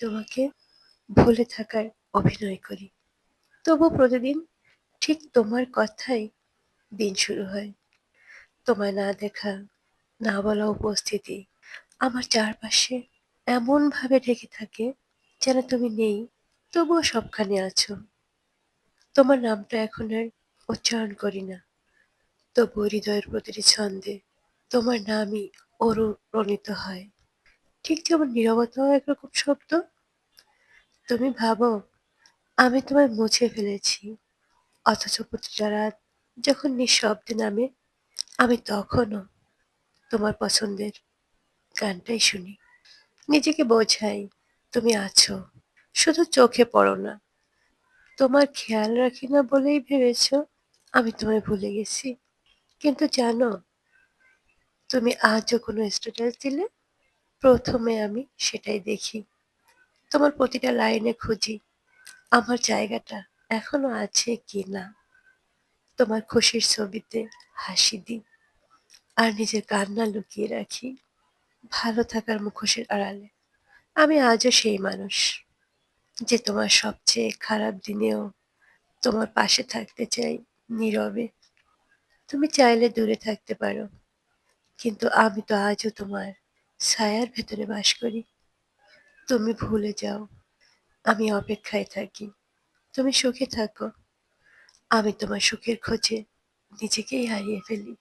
তোমাকে ভুলে থাকার অভিনয় করি। তবু প্রতিদিন ঠিক তোমার কথাই দিন শুরু হয়। তোমায় না দেখা, না বলা উপস্থিতি আমার চারপাশে এমনভাবে ঢেকে থাকে যেন তুমি নেই, তবুও সবখানে আছো। তোমার নামটা এখন আর উচ্চারণ করি না, তবুও হৃদয়ের প্রতিটি ছন্দে তোমার নামই অনুরণিত হয়। ঠিক যেমন নীরবতাও একরকম শব্দ। তুমি ভাবো আমি তোমায় মুছে ফেলেছি, অথচ প্রতিটা রাত যখন নিঃশব্দে নামে আমি তখনও তোমার পছন্দের গানটাই শুনি। নিজেকে বোঝাই তুমি আছো, শুধু চোখে পড়ো না। তোমার খেয়াল রাখি না বলেই ভেবেছ আমি তোমায় ভুলে গেছি। কিন্তু জানো, তুমি আজও কোনো স্ট্যাটাস দিলে প্রথমে আমি সেটাই দেখি। তোমার প্রতিটা লাইনে খুঁজি আমার জায়গাটা এখনো আছে কিনা। তোমার খুশির ছবিতে হাসি দিই, আর নিজের কান্না লুকিয়ে রাখি ভালো থাকার মুখোশের আড়ালে। আমি আজও সেই মানুষ যে তোমার সবচেয়ে খারাপ দিনেও তোমার পাশে থাকতে চাই নীরবে। তুমি চাইলে দূরে থাকতে পারো, কিন্তু আমি তো আজও তোমার ছায়ার ভেতরে বাস করি। তুমি ভুলে যাও, আমি অপেক্ষায় থাকি। তুমি সুখে থাকো, আমি তোমার সুখের খোঁজে নিজেকেই হারিয়ে ফেলি।